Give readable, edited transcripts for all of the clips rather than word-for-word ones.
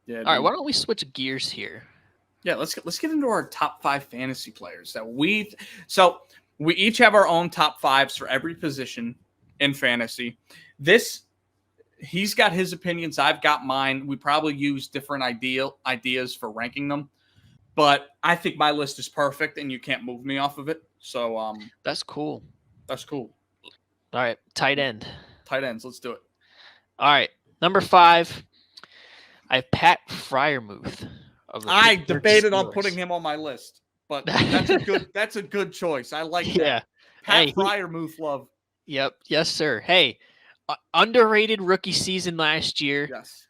Yeah, All right, why don't we switch gears here? Yeah, let's get into our top 5 fantasy players that we each have our own top 5s for every position in fantasy. He's got his opinions, I've got mine. We probably use different ideas for ranking them, but I think my list is perfect and you can't move me off of it. So That's cool. that's cool. All right, tight end. Tight ends, let's do it. All right, number 5. I have Pat Freiermuth. I debated on putting him on my list, but that's a good choice. I like that. Yeah. Pat Freiermuth love. Yep. Yes, sir. Hey, underrated rookie season last year. Yes.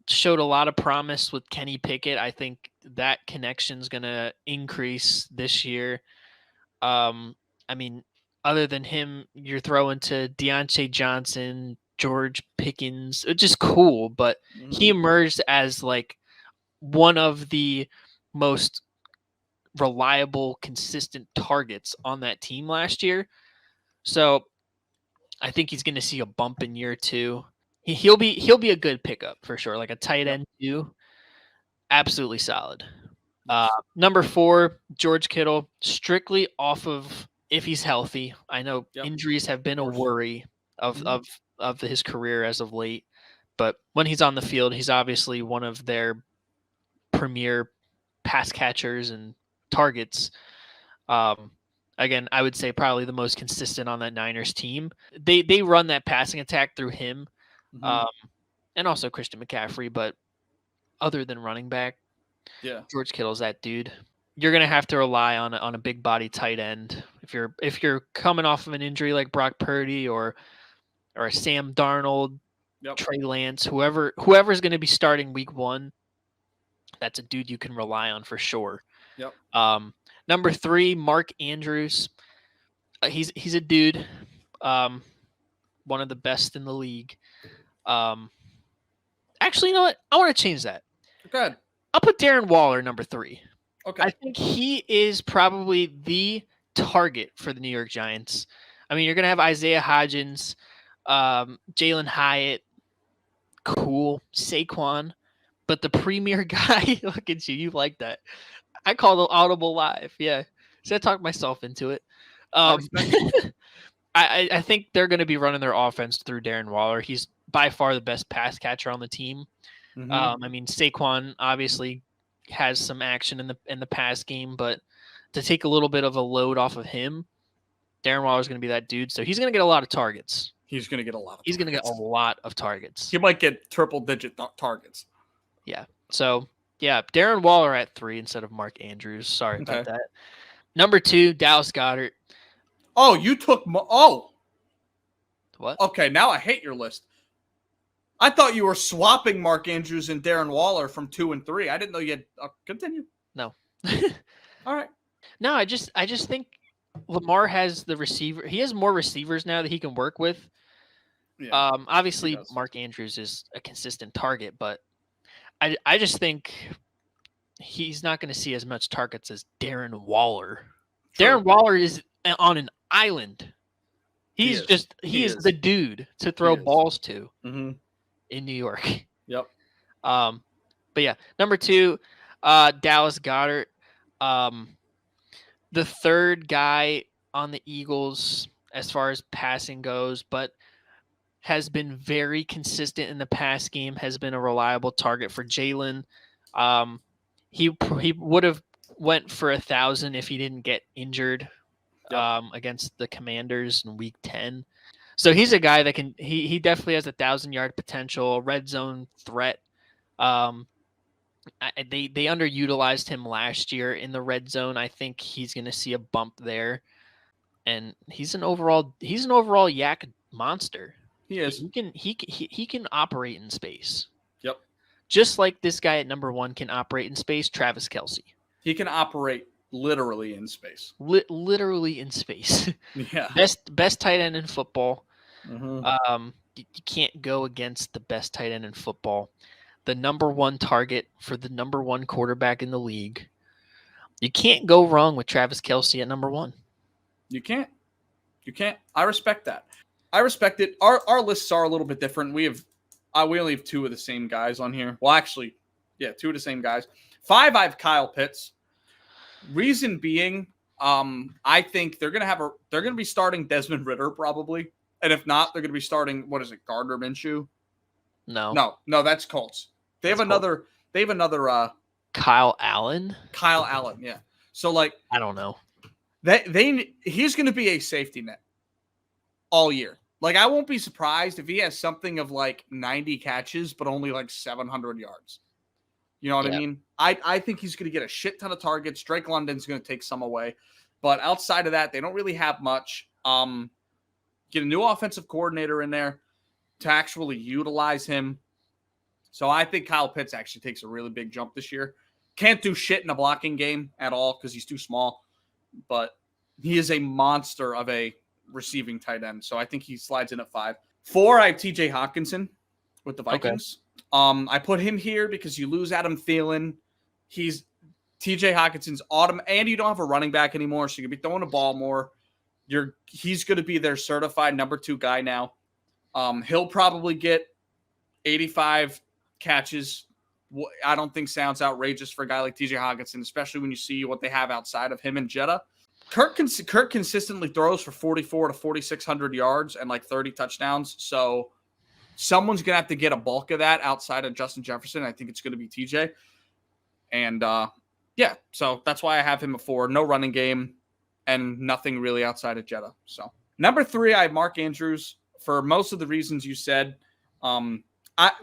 Showed a lot of promise with Kenny Pickett. I think that connection's gonna increase this year. I mean, other than him, you're throwing to Deontay Johnson, George Pickens, just cool. But he emerged as like one of the most reliable, consistent targets on that team last year. So I think he's going to see a bump in year 2. He'll be a good pickup for sure, like a tight end too. Absolutely solid. Number 4, George Kittle, strictly off of if he's healthy. I know injuries have been a worry of his career as of late, but when he's on the field, he's obviously one of their premier pass catchers and targets. Again, I would say probably the most consistent on that Niners team. They run that passing attack through him, and also Christian McCaffrey. But other than running back, George Kittle's that dude. You're gonna have to rely on a big body tight end if you're coming off of an injury like Brock Purdy or a Sam Darnold, Trey Lance, whoever's going to be starting week 1. That's a dude you can rely on for sure. Number 3, Mark Andrews. He's a dude, one of the best in the league. Actually, you know what? I want to change that. Go ahead. I'll put Darren Waller number 3. Okay. I think he is probably the target for the New York Giants. I mean, you're going to have Isaiah Hodgins, Jalen Hyatt, cool, Saquon, but the premier guy, look at you like that. I call the audible live. Yeah. So I talked myself into it. I think they're going to be running their offense through Darren Waller. He's by far the best pass catcher on the team. I mean, Saquon obviously has some action in the pass game, but to take a little bit of a load off of him, Darren Waller is going to be that dude. So he's going to get a lot of targets. He's going to get a lot of targets. He might get triple-digit targets. Yeah. So, yeah, Darren Waller at 3 instead of Mark Andrews. Sorry about that. Number 2, Dallas Goedert. Oh, you took what? Okay, now I hate your list. I thought you were swapping Mark Andrews and Darren Waller from 2 and 3. I didn't know you had. Continue. No. All right. No, I just think Lamar has the receiver. He has more receivers now that he can work with. Yeah, obviously, Mark Andrews is a consistent target, but I just think he's not going to see as much targets as Darren Waller. True. Darren Waller is on an island. He is the dude to throw balls to in New York. Yep. But yeah, number 2, Dallas Goedert. The third guy on the Eagles as far as passing goes, but has been very consistent in the pass game, has been a reliable target for Jalen. He would have went for 1,000 if he didn't get injured against the Commanders in Week 10. So he's a guy that he definitely has 1,000-yard potential, red zone threat. They underutilized him last year in the red zone. I think he's going to see a bump there, and he's an overall yak monster. He is. He can operate in space. Yep. Just like this guy at number 1 can operate in space, Travis Kelce. He can operate literally in space. Literally in space. Yeah. Best tight end in football. Mm-hmm. You can't go against the best tight end in football. The number 1 target for the number 1 quarterback in the league. You can't go wrong with Travis Kelce at number 1. You can't. I respect that. I respect it. Our lists are a little bit different. We have We only have 2 of the same guys on here. Well, actually, yeah, 2 of the same guys. 5, I have Kyle Pitts. Reason being, I think they're gonna be starting Desmond Ridder probably, and if not, they're gonna be starting Gardner Minshew. No, that's Colts. They have another. They have another. Kyle Allen. Yeah. So like, I don't know. He's gonna be a safety net all year. Like, I won't be surprised if he has something of like 90 catches, but only like 700 yards. You know what I mean? I think he's going to get a shit ton of targets. Drake London's going to take some away. But outside of that, they don't really have much. Get a new offensive coordinator in there to actually utilize him. So I think Kyle Pitts actually takes a really big jump this year. Can't do shit in a blocking game at all because he's too small. But he is a monster of a receiving tight end. So I think he slides in at 5. 4, I have TJ Hawkinson with the Vikings. Okay. I put him here because you lose Adam Thielen. He's TJ Hawkinson's and you don't have a running back anymore, so you're gonna be throwing the ball more. He's gonna be their certified number 2 guy now. He'll probably get 85 catches. I don't think sounds outrageous for a guy like TJ Hawkinson, especially when you see what they have outside of him and Jetta. Kirk consistently throws for 4,400 to 4,600 yards and like 30 touchdowns. So someone's going to have to get a bulk of that outside of Justin Jefferson. I think it's going to be TJ. And, so that's why I have him at 4. No running game and nothing really outside of Jetta. So number 3, I have Mark Andrews for most of the reasons you said.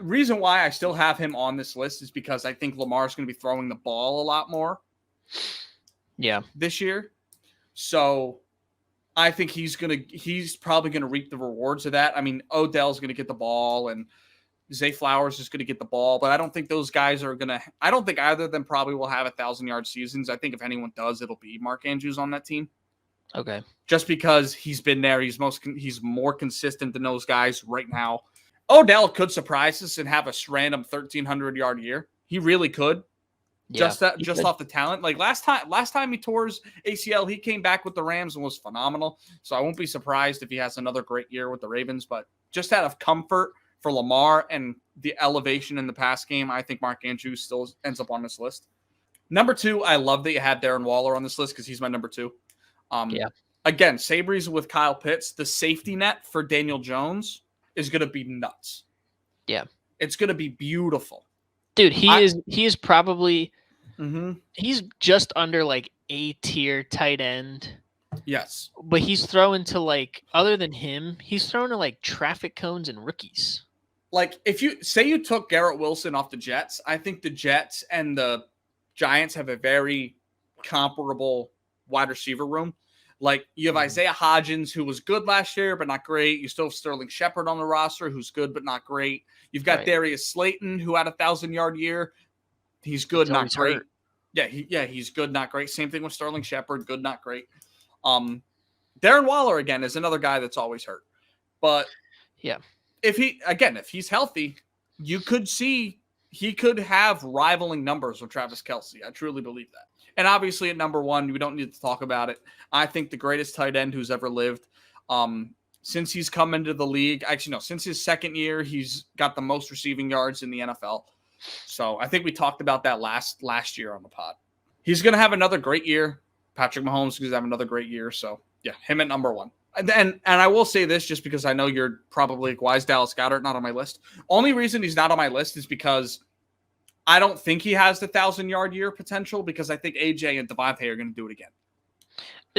Reason why I still have him on this list is because I think Lamar's going to be throwing the ball a lot more. Yeah. This year. So I think he's probably going to reap the rewards of that. I mean, Odell's going to get the ball and Zay Flowers is going to get the ball, but I don't think those guys are going to – I don't think either of them probably will have 1,000-yard seasons. I think if anyone does, it'll be Mark Andrews on that team. Okay. Just because he's been there. He's more consistent than those guys right now. Odell could surprise us and have a random 1,300-yard year. He really could. Yeah, just off the talent. Like last time he tore his ACL, he came back with the Rams and was phenomenal. So I won't be surprised if he has another great year with the Ravens. But just out of comfort for Lamar and the elevation in the pass game, I think Mark Andrews still ends up on this list. Number 2, I love that you had Darren Waller on this list because he's my number 2. Again, same reason with Kyle Pitts. The safety net for Daniel Jones is going to be nuts. Yeah. It's going to be beautiful. Dude, he is probably he's just under like A tier tight end. Yes. But he's throwing to like, other than him, he's throwing to like traffic cones and rookies. Like if you say you took Garrett Wilson off the Jets, I think the Jets and the Giants have a very comparable wide receiver room. Like you have Isaiah Hodgins, who was good last year, but not great. You still have Sterling Shepard on the roster, who's good, but not great. You've got Darius Slayton, who had a 1,000-yard year. He's good, not great. Hurt. Yeah, he's good, not great. Same thing with Sterling Shepard, good, not great. Darren Waller, again, is another guy that's always hurt. But yeah, if he's healthy, you could see he could have rivaling numbers with Travis Kelce. I truly believe that. And obviously at number 1, we don't need to talk about it. I think the greatest tight end who's ever lived. Since he's come into the league, since his second year, he's got the most receiving yards in the NFL. So I think we talked about that last year on the pod. He's going to have another great year. Patrick Mahomes is going to have another great year. So yeah, him at number 1. And I will say this just because I know you're probably like, why is Dallas Goedert not on my list? Only reason he's not on my list is because I don't think he has the 1,000-yard year potential because I think AJ and Devontae are going to do it again.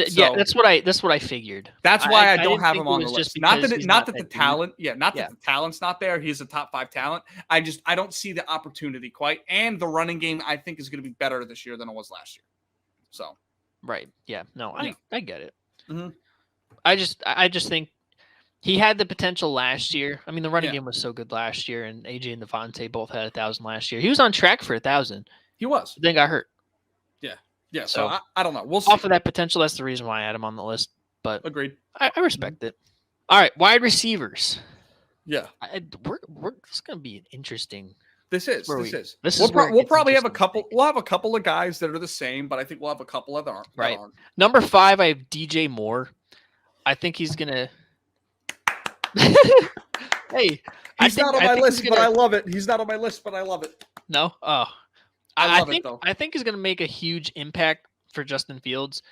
So, that's what I figured. That's why I don't have him on the list. Not that the talent's not there. He's a top 5 talent. I don't see the opportunity quite. And the running game I think is going to be better this year than it was last year. So right, yeah, no, I get it. Mm-hmm. I just think he had the potential last year. I mean, the running game was so good last year, and AJ and Devontae both had 1,000 last year. He was on track for 1,000. He was. Then got hurt. Yeah, so I don't know. We'll see. Off of that potential, that's the reason why I had him on the list. But agreed. I respect it. All right, wide receivers. Yeah, we're it's going to be interesting. This is. We'll probably have a couple. We'll have a couple of guys that are the same, but I think we'll have a couple of that aren't. Number 5, I have DJ Moore. I think he's gonna. Hey, He's not on I my think list, but I love it. He's not on my list, but I love it. no. Oh, I love it though. I think he's going to make a huge impact for Justin Fields.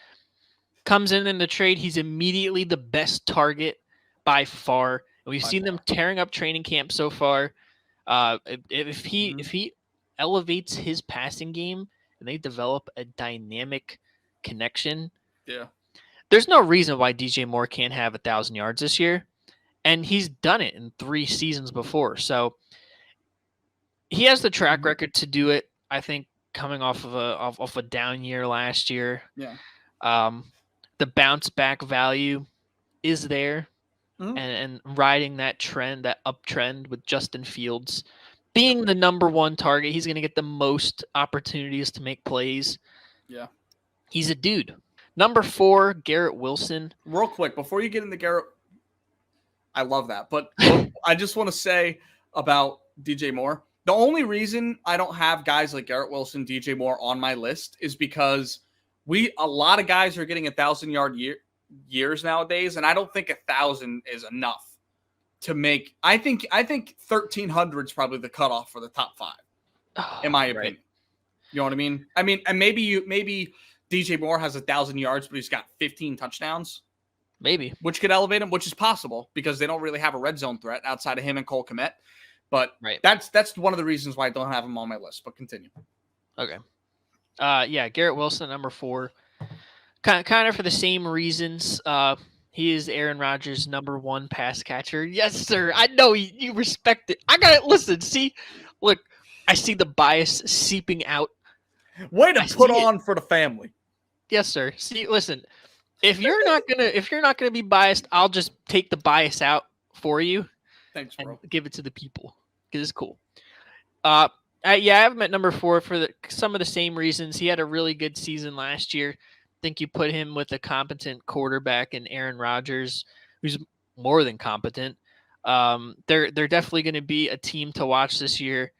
Comes in the trade, he's immediately the best target by far. And we've seen them tearing up training camp so far. If he elevates his passing game and they develop a dynamic connection, yeah, there's no reason why DJ Moore can't have 1,000 yards this year. And he's done it in 3 seasons before. So he has the track record to do it. I think coming off of a down year last year. Yeah. The bounce back value is there. And riding that trend, that uptrend with Justin Fields being the number 1 target, he's going to get the most opportunities to make plays. Yeah. He's a dude. Number 4, Garrett Wilson. Real quick, before you get into Garrett, I love that. But I just want to say about DJ Moore, the only reason I don't have guys like Garrett Wilson, DJ Moore on my list is because a lot of guys are getting 1,000-yard years nowadays, and I don't think 1,000 is enough to make. I think 1,300 is probably the cutoff for the top 5, in my opinion. You know what I mean? I mean, and maybe DJ Moore has 1,000 yards, but he's got 15 touchdowns. Maybe. Which could elevate him, which is possible because they don't really have a red zone threat outside of him and Cole Kmet. But that's one of the reasons why I don't have him on my list. But continue. Okay. Yeah, Garrett Wilson, number 4. Kind of for the same reasons. He is Aaron Rodgers' number 1 pass catcher. Yes, sir. I know you respect it. I got it. Listen, see, look, I see the bias seeping out. Way to put on for the family. Yes, sir. See, listen, if you're not gonna be biased, I'll just take the bias out for you. Thanks, bro. And give it to the people because it's cool. I have him at number 4 for some of the same reasons. He had a really good season last year. I think you put him with a competent quarterback in Aaron Rodgers, who's more than competent. They're definitely going to be a team to watch this year,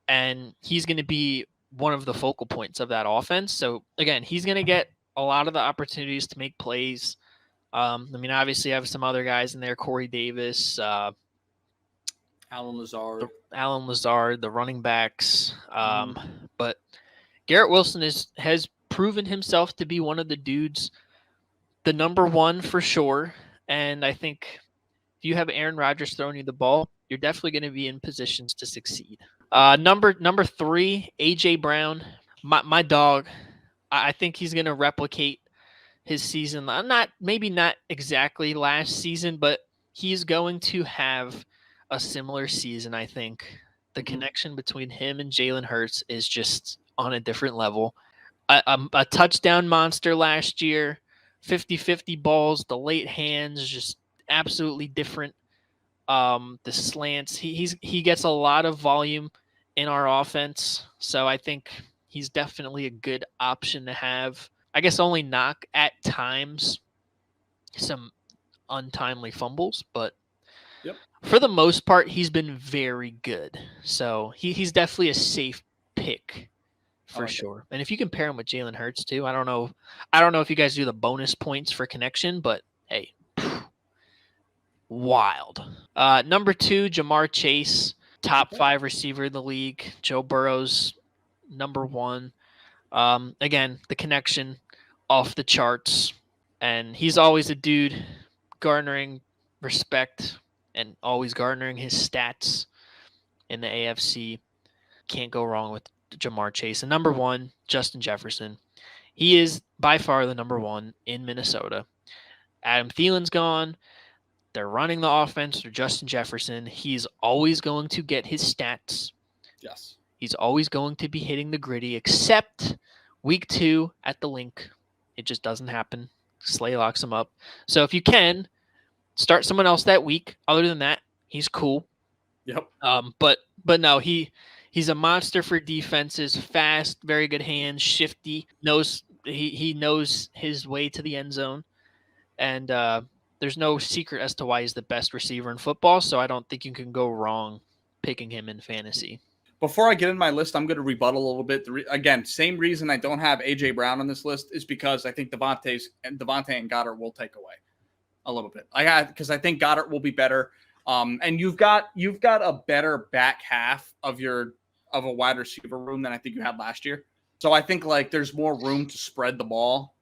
and he's going to be one of the focal points of that offense. So again, he's going to get a lot of the opportunities to make plays. I mean, obviously, I have some other guys in there: Corey Davis, Alan Lazard, the running backs. But Garrett Wilson has proven himself to be one of the dudes, the number 1 for sure. And I think if you have Aaron Rodgers throwing you the ball, you're definitely going to be in positions to succeed. Number 3, AJ Brown, my dog. I think he's going to replicate his season. Maybe not exactly last season, but he's going to have a similar season. I think the connection between him and Jalen Hurts is just on a different level. A touchdown monster last year, 50-50 balls, the late hands, just absolutely different. The slants, he gets a lot of volume in our offense, so I think he's definitely a good option to have. I guess only knock at times some untimely fumbles, but for the most part, he's been very good. So he's definitely a safe pick for sure. And if you compare him with Jalen Hurts too, I don't know if you guys do the bonus points for connection, but hey, wild. Number 2, Jamar Chase, top 5 receiver in the league. Joe Burrow's number 1. Again, the connection off the charts, and he's always a dude garnering respect and always garnering his stats in the AFC. Can't go wrong with Jamar Chase. And number 1, Justin Jefferson. He is by far the number 1 in Minnesota. Adam Thielen's gone. They're running the offense through Justin Jefferson. He's always going to get his stats. Yes. He's always going to be hitting the gritty, except week 2 at the link. It just doesn't happen. Slay locks him up. So if you can, start someone else that week. Other than that, he's cool. Yep. But no, he's a monster for defenses. Fast, very good hands, shifty. He knows his way to the end zone, and there's no secret as to why he's the best receiver in football. So I don't think you can go wrong picking him in fantasy. Before I get in my list, I'm going to rebuttal a little bit. Again, same reason I don't have A.J. Brown on this list is because I think Devontae and Goddard will take away a little bit. Because I think Goddard will be better. And you've got a better back half of a wide receiver room than I think you had last year. So I think like there's more room to spread the ball,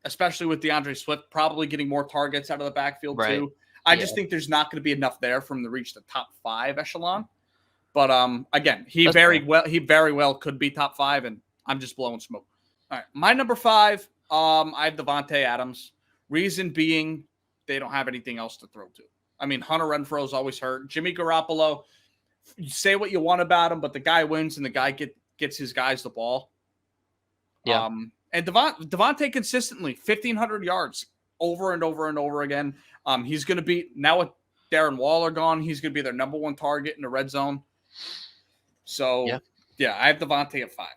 especially with DeAndre Swift probably getting more targets out of the backfield too. I just think there's not going to be enough there for him to reach the top 5 echelon. But again, he very well could be top 5, and I'm just blowing smoke. All right, my number 5, I have Devontae Adams. Reason being, they don't have anything else to throw to. I mean, Hunter Renfrow is always hurt. Jimmy Garoppolo, you say what you want about him, but the guy wins and the guy gets his guys the ball. Yeah. And Devontae consistently 1,500 yards over and over and over again. He's going to be, now with Darren Waller gone, he's going to be their number 1 target in the red zone. So, yeah, I have Devontae at 5.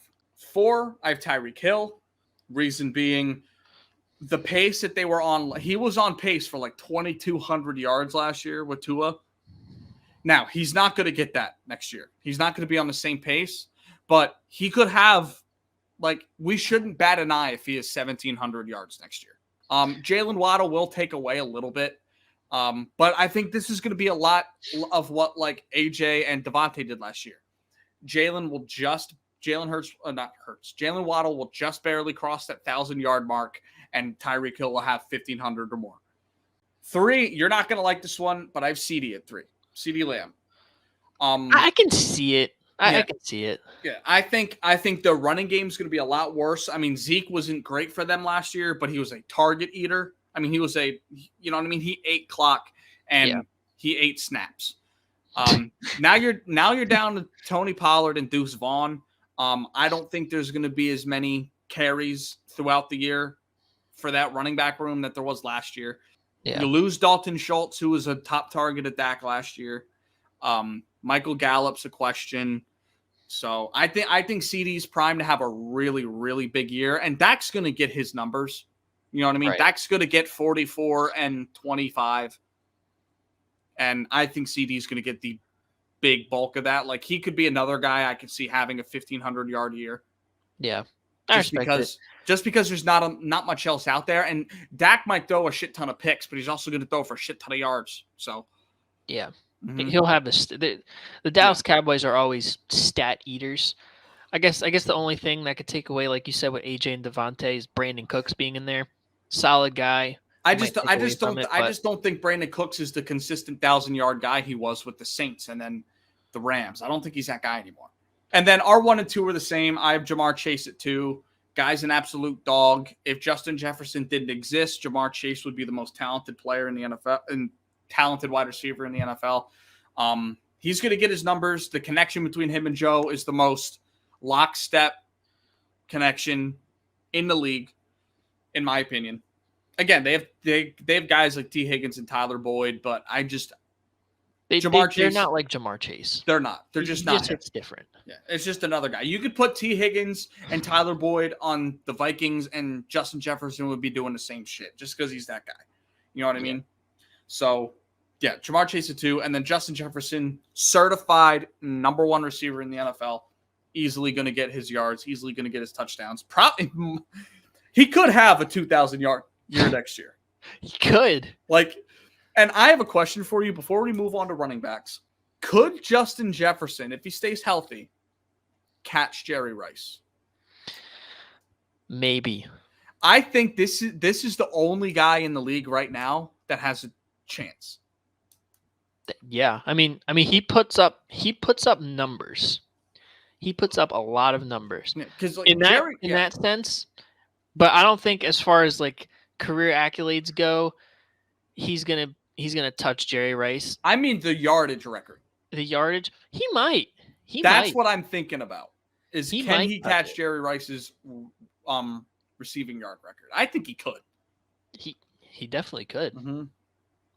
4, I have Tyreek Hill. Reason being, the pace that they were on, he was on pace for like 2,200 yards last year with Tua. Now, he's not going to get that next year. He's not going to be on the same pace, but he could have, like, we shouldn't bat an eye if he has 1,700 yards next year. Jalen Waddle will take away a little bit, but I think this is going to be a lot of what like AJ and Devontae did last year. Jalen Waddle will just barely cross that 1,000-yard mark, and Tyreek Hill will have 1,500 or more. 3, you're not going to like this one, but I have CD at 3. CD Lamb. I can see it. I can see it. Yeah, I think the running game is going to be a lot worse. I mean, Zeke wasn't great for them last year, but he was a target eater. I mean, he was you know what I mean? He ate clock and he ate snaps. Now you're down to Tony Pollard and Deuce Vaughn. I don't think there's going to be as many carries throughout the year for that running back room that there was last year. Yeah. You lose Dalton Schultz, who was a top target at Dak last year. Michael Gallup's a question. So I think CD's primed to have a really, really big year, and Dak's going to get his numbers. You know what I mean? Right. Dak's going to get 44 and 25, and I think CD's going to get the big bulk of that. Like, he could be another guy I could see having a 1,500-yard year. Yeah, just because there's not much else out there, and Dak might throw a shit ton of picks, but he's also going to throw for a shit ton of yards. So yeah. Mm-hmm. He'll have the Dallas Cowboys are always stat eaters. I guess the only thing that could take away, like you said, with AJ and Devontae is Brandon Cooks being in there. Solid guy. I just don't think Brandon Cooks is the consistent 1,000-yard guy he was with the Saints and then the Rams. I don't think he's that guy anymore. And then our 1 and 2 are the same. I have Jamar Chase at 2. Guy's an absolute dog. If Justin Jefferson didn't exist, Jamar Chase would be the most talented player in the NFL and talented wide receiver in the NFL. He's going to get his numbers. The connection between him and Joe is the most lockstep connection in the league, in my opinion. Again, they have guys like T. Higgins and Tyler Boyd, but they're not like Jamar Chase. They're not. They're just not. It's different. Yeah, it's just another guy. You could put T. Higgins and Tyler Boyd on the Vikings, and Justin Jefferson would be doing the same shit just because he's that guy. You know what I mean? So, yeah, Jamar Chase at 2, and then Justin Jefferson, certified number 1 receiver in the NFL, easily going to get his yards, easily going to get his touchdowns. Probably, he could have a 2,000-yard year next year. He could. And I have a question for you before we move on to running backs. Could Justin Jefferson, if he stays healthy, catch Jerry Rice? Maybe. I think this is the only guy in the league right now that has a chance. Yeah, I mean, he puts up numbers. He puts up a lot of numbers. Because in that sense, but I don't think as far as like career accolades go, he's gonna touch Jerry Rice. I mean the yardage record. The yardage, he might. That's what I'm thinking about. Can he catch Jerry Rice's receiving yard record? I think he could. He definitely could. Mm-hmm.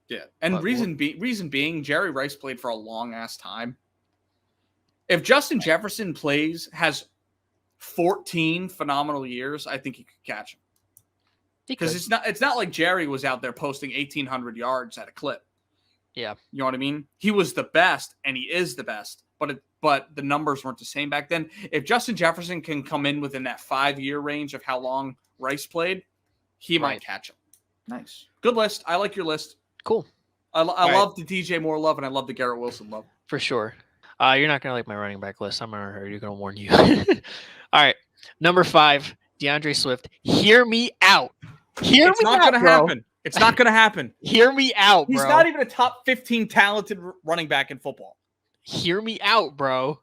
Yeah, and reason being, Jerry Rice played for a long ass time. If Justin Jefferson has 14 phenomenal years, I think he could catch him. Because it's not like Jerry was out there posting 1,800 yards at a clip. Yeah, you know what I mean. He was the best, and he is the best. But the numbers weren't the same back then. If Justin Jefferson can come in within that 5-year range of how long Rice played, he might catch him. Nice, good list. I like your list. Cool. I right. love the DJ Moore love, and I love the Garrett Wilson love. For sure. You're not going to like my running back list. I'm already going to warn you. All right. Number 5, DeAndre Swift. Hear me out. Hear It's me not out, going to bro. happen. It's not going to happen. Hear me out, bro. He's not even a top 15 talented running back in football. Hear me out, bro.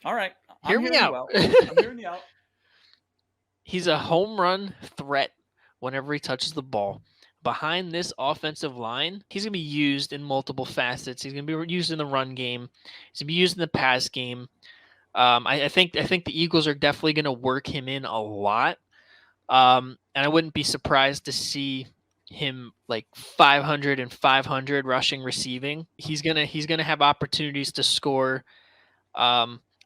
All right. Hear me out. I'm hearing you out. He's a home run threat whenever he touches the ball. Behind this offensive line, he's going to be used in multiple facets. He's going to be used in the run game. He's going to be used in the pass game. I think the Eagles are definitely going to work him in a lot. And I wouldn't be surprised to see him like 500 and 500 rushing, receiving. He's gonna have opportunities to score.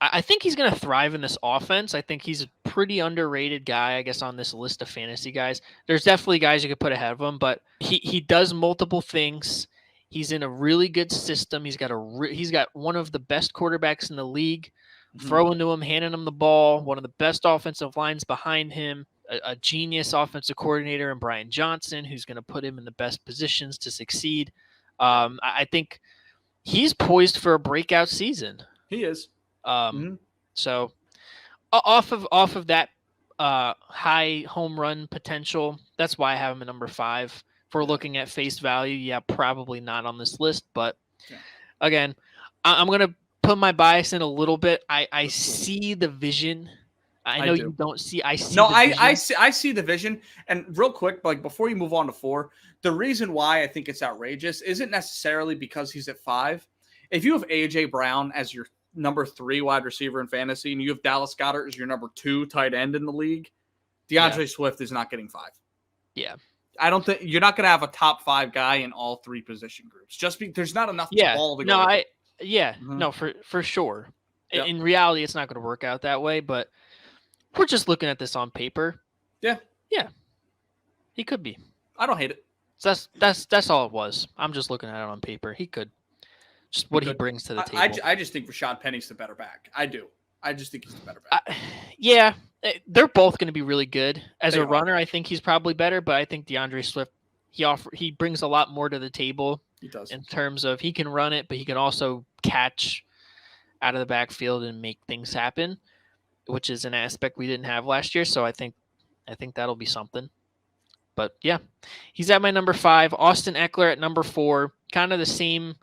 I think he's going to thrive in this offense. I think he's a pretty underrated guy, I guess, on this list of fantasy guys. There's definitely guys you could put ahead of him, but he does multiple things. He's in a really good system. He's got one of the best quarterbacks in the league throwing to him, handing him the ball, one of the best offensive lines behind him, a genius offensive coordinator in Brian Johnson, who's going to put him in the best positions to succeed. I think he's poised for a breakout season. He is. So off of that high home run potential, that's why I have him at number 5. If we're looking at face value, yeah, probably not on this list. But again, I'm going to put my bias in a little bit. I see the vision. I know you don't see. I see. No, I see the vision. And real quick, like before you move on to 4, the reason why I think it's outrageous isn't necessarily because he's at 5. If you have AJ Brown as your number 3 wide receiver in fantasy, and you have Dallas Goedert as your number 2 tight end in the league, DeAndre Swift is not getting 5. Yeah. I don't think you're not going to have a top 5 guy in all 3 position groups. There's not enough ball to go. No, for sure. Yep. In reality, it's not going to work out that way, but we're just looking at this on paper. Yeah. He could be. I don't hate it. So that's all it was. I'm just looking at it on paper. He could. Just what he brings to the table. I just think Rashad Penny's the better back. I do. I just think he's the better back. Yeah, they're both going to be really good. As a runner, I think he's probably better, but I think DeAndre Swift, he brings a lot more to the table. He does. In terms of he can run it, but he can also catch out of the backfield and make things happen, which is an aspect we didn't have last year. So I think that'll be something. But yeah, he's at my number 5. Austin Eckler at number 4. Kind of the same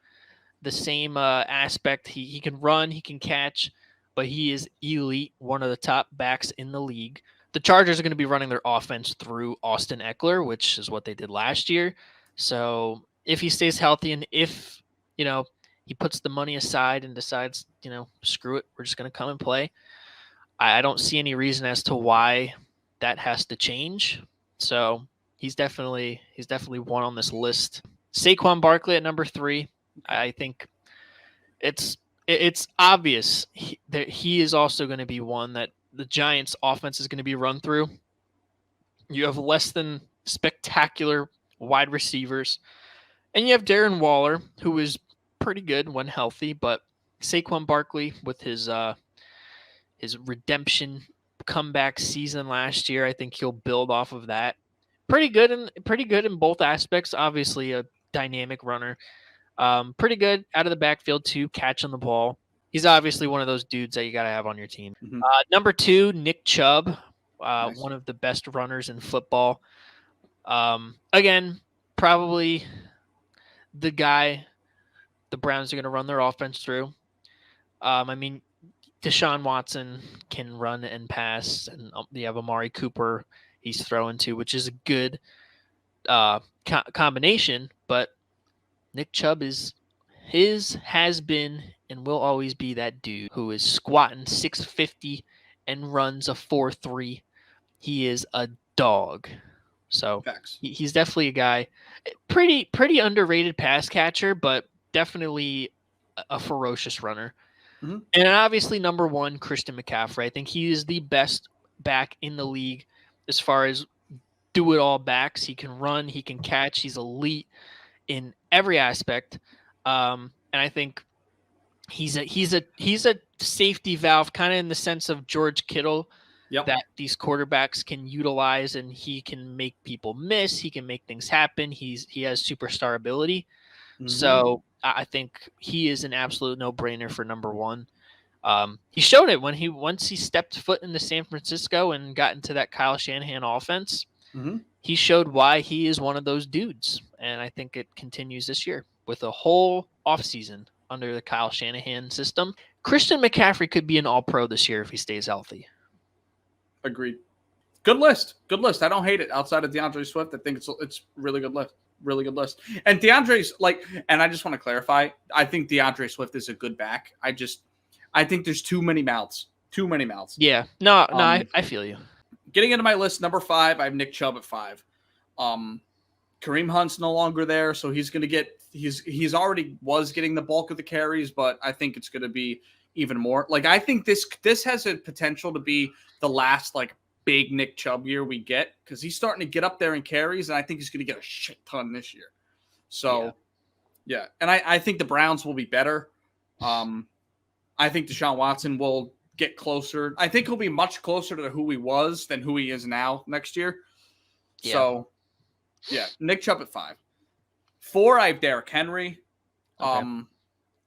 aspect. He can run, he can catch, but he is elite, one of the top backs in the league. The Chargers are going to be running their offense through Austin Eckler, which is what they did last year. So if he stays healthy and if, he puts the money aside and decides, screw it, we're just going to come and play, I don't see any reason as to why that has to change. So he's definitely one on this list. Saquon Barkley at number 3. I think it's obvious that he is also going to be one that the Giants' offense is going to be run through. You have less than spectacular wide receivers, and you have Darren Waller, who is pretty good when healthy, but Saquon Barkley with his redemption comeback season last year, I think he'll build off of that. Pretty good in both aspects. Obviously, a dynamic runner. Pretty good out of the backfield too, catching the ball. He's obviously one of those dudes that you got to have on your team. Mm-hmm. Number 2, Nick Chubb, nice. One of the best runners in football. Again, probably the guy the Browns are going to run their offense through. Deshaun Watson can run and pass, and you have Amari Cooper he's throwing to, which is a good combination, but Nick Chubb has been and will always be that dude who is squatting 650 and runs a 4.3. He is a dog. So he's definitely a guy, pretty underrated pass catcher, but definitely a ferocious runner. Mm-hmm. And obviously number 1, Christian McCaffrey. I think he is the best back in the league as far as do-it-all backs. He can run, he can catch, he's elite in every aspect, and I think he's a safety valve, kind of in the sense of George Kittle, that these quarterbacks can utilize, and he can make people miss. He can make things happen. He has superstar ability. So I think he is an absolute no-brainer for number one. He showed it once he stepped foot into San Francisco and got into that Kyle Shanahan offense. He showed why he is one of those dudes, and I think it continues this year with a whole offseason under the Kyle Shanahan system. Christian McCaffrey could be an All-Pro this year if he stays healthy. Agreed. Good list. Good list. I don't hate it. Outside of DeAndre Swift, I think it's really good list. Really good list. And DeAndre's and I just want to clarify, I think DeAndre Swift is a good back. I think there's too many mouths. Too many mouths. Yeah. No, I feel you. Getting into my list, number 5, I have Nick Chubb at 5. Kareem Hunt's no longer there, so he's going to get he's already was getting the bulk of the carries, but I think it's going to be even more. I think this has a potential to be the last big Nick Chubb year we get, because he's starting to get up there in carries, and I think he's going to get a shit ton this year. So, yeah. And I think the Browns will be better. I think Deshaun Watson will get closer. I think he'll be much closer to who he was than who he is now next year. Yeah. So, yeah, Nick Chubb at 5. 4, I have Derrick Henry. Okay.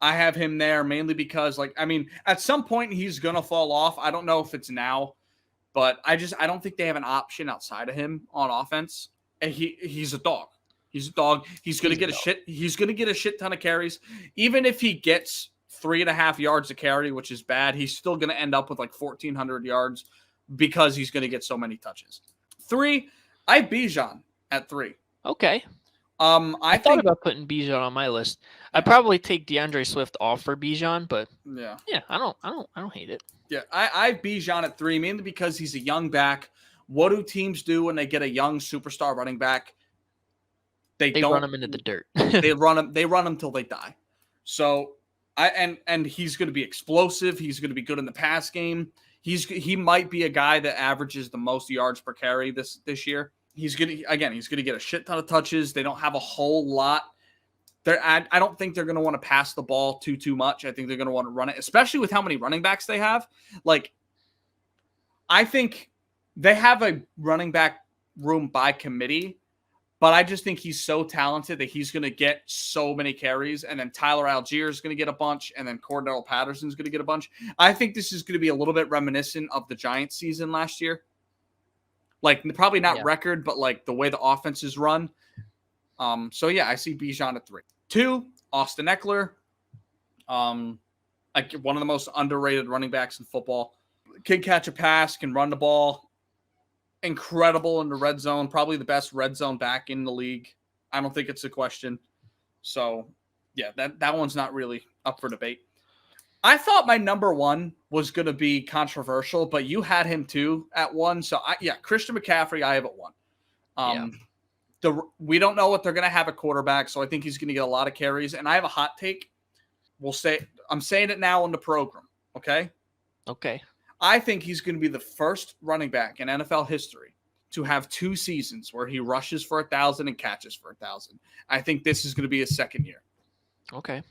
I have him there mainly because, at some point he's going to fall off. I don't know if it's now, but I don't think they have an option outside of him on offense. And he's a dog. He's a dog. He's going to get a shit ton of carries. Even if he gets 3.5 yards a carry, which is bad, he's still going to end up with 1,400 yards because he's going to get so many touches. 3, I have Bijan at 3. Okay. I thought about putting Bijan on my list. I'd probably take DeAndre Swift off for Bijan, but yeah, I don't hate it. Yeah, I have Bijan at 3 mainly because he's a young back. What do teams do when they get a young superstar running back? They don't run him into the dirt. They run him till they die. So and he's going to be explosive. He's going to be good in the pass game. He might be a guy that averages the most yards per carry this year. He's going to get a shit ton of touches. They don't have a whole lot. I don't think they're going to want to pass the ball too much. I think they're going to want to run it, especially with how many running backs they have. I think they have a running back room by committee, but I just think he's so talented that he's going to get so many carries, and then Tyler Algier is going to get a bunch, and then Cordell Patterson's going to get a bunch. I think this is going to be a little bit reminiscent of the Giants season last year. Probably not record, but the way the offense is run. So yeah, I see Bijan at 3. 2, Austin Eckler. One of the most underrated running backs in football. Can catch a pass, can run the ball. Incredible in the red zone. Probably the best red zone back in the league. I don't think it's a question. So yeah, that one's not really up for debate. I thought my number 1 was going to be controversial, but you had him too at 1. So Christian McCaffrey, I have at 1. We don't know what they're going to have at quarterback, so I think he's going to get a lot of carries. And I have a hot take. I'm saying it now on the program. Okay. Okay. I think he's going to be the first running back in NFL history to have 2 seasons where he rushes for 1,000 and catches for 1,000. I think this is going to be his second year. Okay.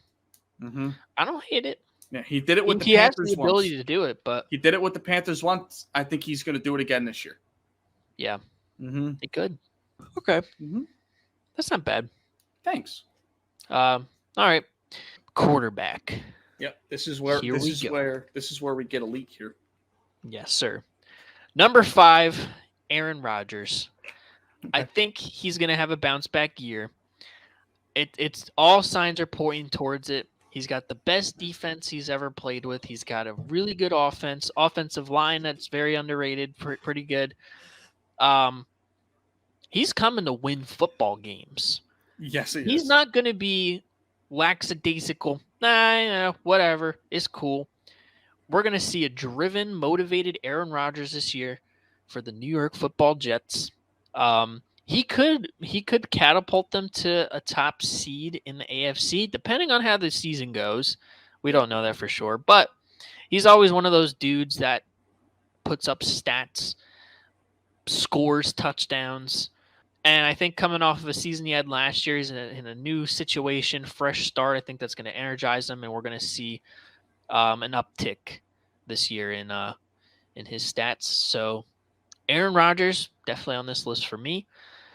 I don't hate it. Yeah, he did it with the Panthers once. He has the ability to do it, but he did it with the Panthers once. I think he's going to do it again this year. Yeah. He could. Okay. That's not bad. Thanks. All right. Quarterback. Yep. This is where we get elite here. Yes, sir. Number 5, Aaron Rodgers. Okay. I think he's going to have a bounce back year. It's all signs are pointing towards it. He's got the best defense he's ever played with. He's got a really good offensive line that's very underrated, pretty good. He's coming to win football games. Yes, he is. He's not going to be lackadaisical. Whatever. It's cool. We're going to see a driven, motivated Aaron Rodgers this year for the New York Football Jets. He could catapult them to a top seed in the AFC, depending on how the season goes. We don't know that for sure, but he's always one of those dudes that puts up stats, scores touchdowns, and I think coming off of a season he had last year, he's in a new situation, fresh start. I think that's going to energize him, and we're going to see an uptick this year in his stats. So Aaron Rodgers definitely on this list for me.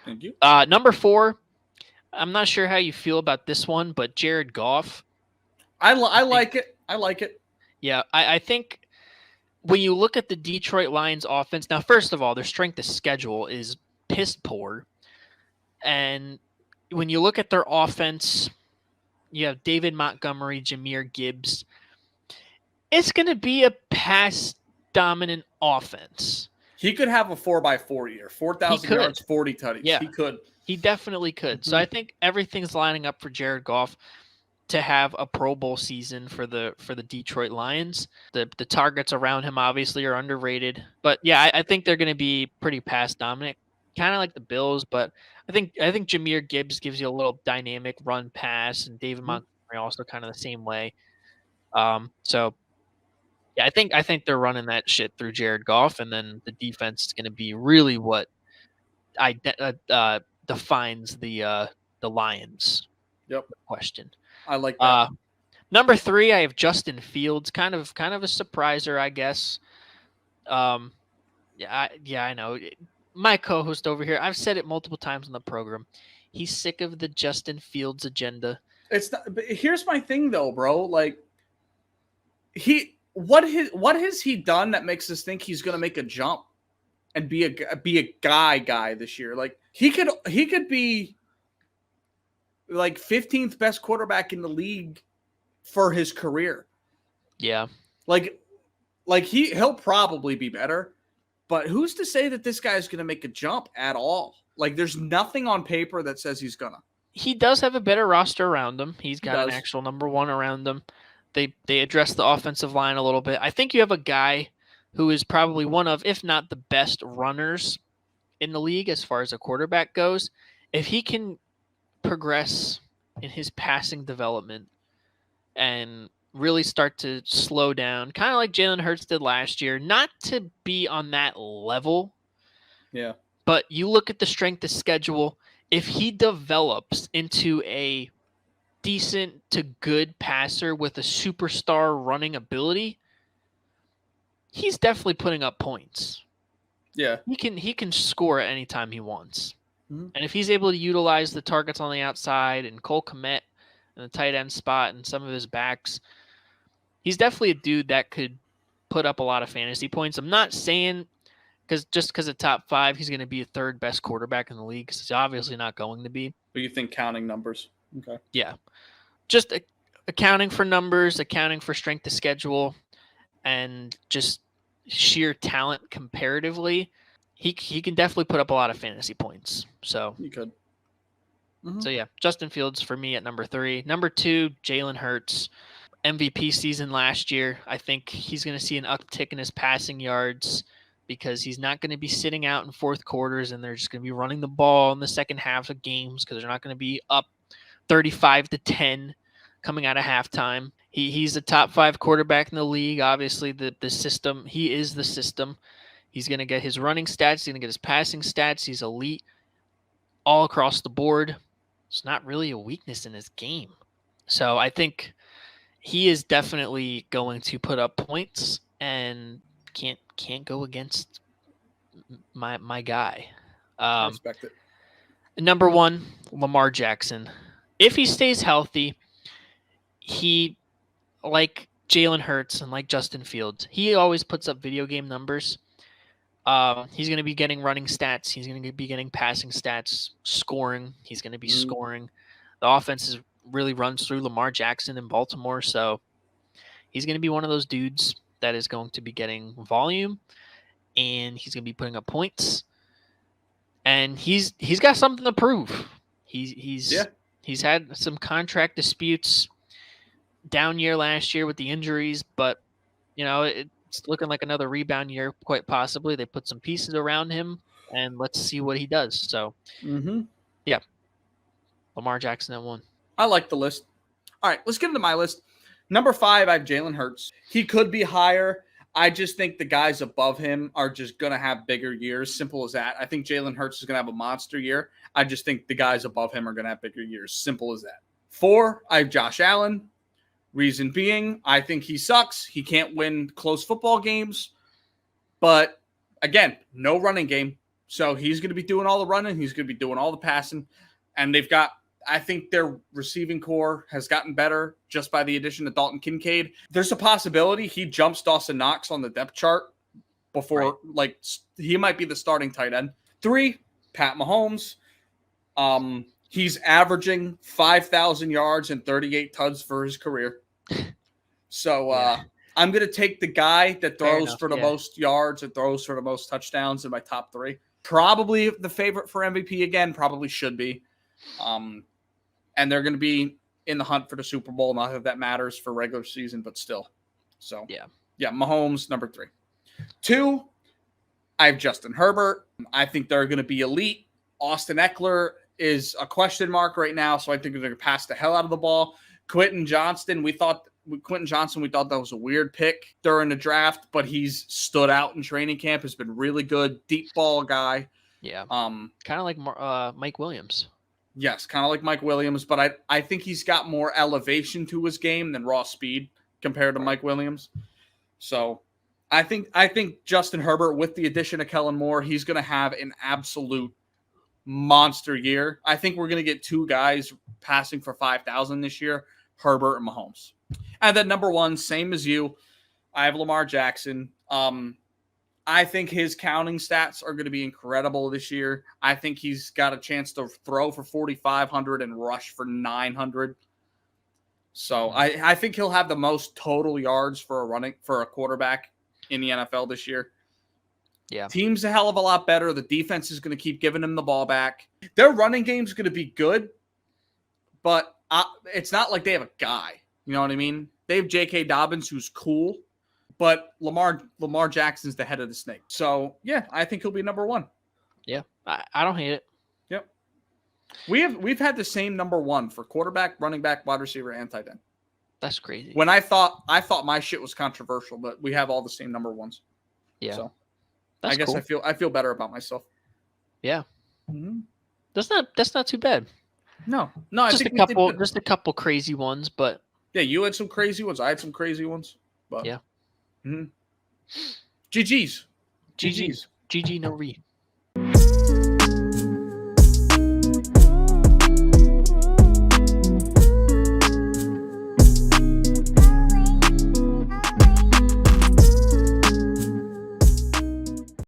Thank you. Number 4, I'm not sure how you feel about this one, but Jared Goff. I like it. I like it. Yeah, I think when you look at the Detroit Lions offense, now, first of all, their strength of schedule is piss poor. And when you look at their offense, you have David Montgomery, Jahmyr Gibbs. It's going to be a pass dominant offense. He could have a 4x4 year, 4,000 yards, 40 tutties. Yeah, he could. He definitely could. Mm-hmm. So I think everything's lining up for Jared Goff to have a Pro Bowl season for the Detroit Lions. The targets around him obviously are underrated, but yeah, I think they're going to be pretty pass dominant, kind of like the Bills. But I think Jahmyr Gibbs gives you a little dynamic run pass, and David Montgomery also kind of the same way. So yeah, I think they're running that shit through Jared Goff, and then the defense is going to be really what defines the Lions. Yep. Question. I like that. Number 3, I have Justin Fields, kind of a surpriser, I guess. I know. My co-host over here, I've said it multiple times on the program. He's sick of the Justin Fields agenda. It's not, but here's my thing though, bro. Like what has he done that makes us think he's going to make a jump and be a guy this year? Like he could be like 15th best quarterback in the league for his career. Yeah. Like he'll probably be better, but who's to say that this guy's going to make a jump at all? Like there's nothing on paper that says he's gonna. He does have a better roster around him. He's got an actual number 1 around him. They address the offensive line a little bit. I think you have a guy who is probably one of, if not the best runners in the league as far as a quarterback goes. If he can progress in his passing development and really start to slow down, kind of like Jalen Hurts did last year, not to be on that level. Yeah. But you look at the strength of schedule, if he develops into a decent to good passer with a superstar running ability, he's definitely putting up points. Yeah. He can score at any time he wants. Mm-hmm. And if he's able to utilize the targets on the outside and Cole Kmet in the tight end spot and some of his backs, he's definitely a dude that could put up a lot of fantasy points. I'm not saying because of top 5, he's going to be a 3rd best quarterback in the league, because he's obviously not going to be. But you think counting numbers? Okay. Yeah. Just accounting for numbers, accounting for strength of schedule, and just sheer talent comparatively, he can definitely put up a lot of fantasy points. So he could. Mm-hmm. So yeah, Justin Fields for me at number 3. Number 2, Jalen Hurts. MVP season last year. I think he's going to see an uptick in his passing yards because he's not going to be sitting out in fourth quarters, and they're just going to be running the ball in the second half of games because they're not going to be up 35-10 coming out of halftime. He's a top 5 quarterback in the league. Obviously, the system, he is the system. He's going to get his running stats. He's going to get his passing stats. He's elite all across the board. It's not really a weakness in his game. So I think he is definitely going to put up points and can't go against my guy. I respect it. Number 1, Lamar Jackson. If he stays healthy, he, like Jalen Hurts and like Justin Fields, he always puts up video game numbers. He's going to be getting running stats. He's going to be getting passing stats, scoring. He's going to be scoring. The offense really runs through Lamar Jackson in Baltimore, so he's going to be one of those dudes that is going to be getting volume, and he's going to be putting up points. And he's got something to prove. He's had some contract disputes, down year last year with the injuries, but it's looking like another rebound year, quite possibly. They put some pieces around him, and let's see what he does. So, yeah, Lamar Jackson at 1. I like the list. All right, let's get into my list. Number 5, I have Jalen Hurts. He could be higher. I just think the guys above him are just going to have bigger years. Simple as that. I think Jalen Hurts is going to have a monster year. I just think the guys above him are going to have bigger years. Simple as that. 4, I have Josh Allen. Reason being, I think he sucks. He can't win close football games. But, again, no running game. So he's going to be doing all the running. He's going to be doing all the passing. And they've got I think their receiving core has gotten better just by the addition of Dalton Kincaid. There's a possibility he jumps Dawson Knox on the depth chart before, he might be the starting tight end. 3, Pat Mahomes. He's averaging 5,000 yards and 38 tuds for his career. So I'm going to take the guy that throws for the most yards and throws for the most touchdowns in my top 3. Probably the favorite for MVP again, probably should be. And they're going to be in the hunt for the Super Bowl. Not that matters for regular season, but still. So, yeah, Mahomes, number 3. 2, I have Justin Herbert. I think they're going to be elite. Austin Eckler is a question mark right now, so I think they're going to pass the hell out of the ball. Quentin Johnson, we thought that was a weird pick during the draft, but he's stood out in training camp, has been really good, deep ball guy. Yeah. Kind of like Mike Williams. Yes, kind of like Mike Williams, but I think he's got more elevation to his game than raw speed compared to Mike Williams. So I think Justin Herbert, with the addition of Kellen Moore, he's going to have an absolute monster year. I think we're going to get 2 guys passing for 5,000 this year, Herbert and Mahomes. And then number 1, same as you, I have Lamar Jackson. I think his counting stats are going to be incredible this year. I think he's got a chance to throw for 4,500 and rush for 900. So I think he'll have the most total yards for a quarterback in the NFL this year. Yeah. Team's a hell of a lot better. The defense is going to keep giving him the ball back. Their running game's going to be good, but it's not like they have a guy. You know what I mean? They have J.K. Dobbins, who's cool, but Lamar Jackson's the head of the snake. So, yeah, I think he'll be number 1. Yeah, I don't hate it. Yep. We've had the same number 1 for quarterback, running back, wide receiver, and tight end. That's crazy. When I thought my shit was controversial, but we have all the same number 1s. Yeah. So that's I guess cool. I feel better about myself. Yeah. Mm-hmm. That's not too bad. No. Just a couple crazy ones, but yeah, you had some crazy ones. I had some crazy ones. But yeah. Mm-hmm. GG's. GG, no read.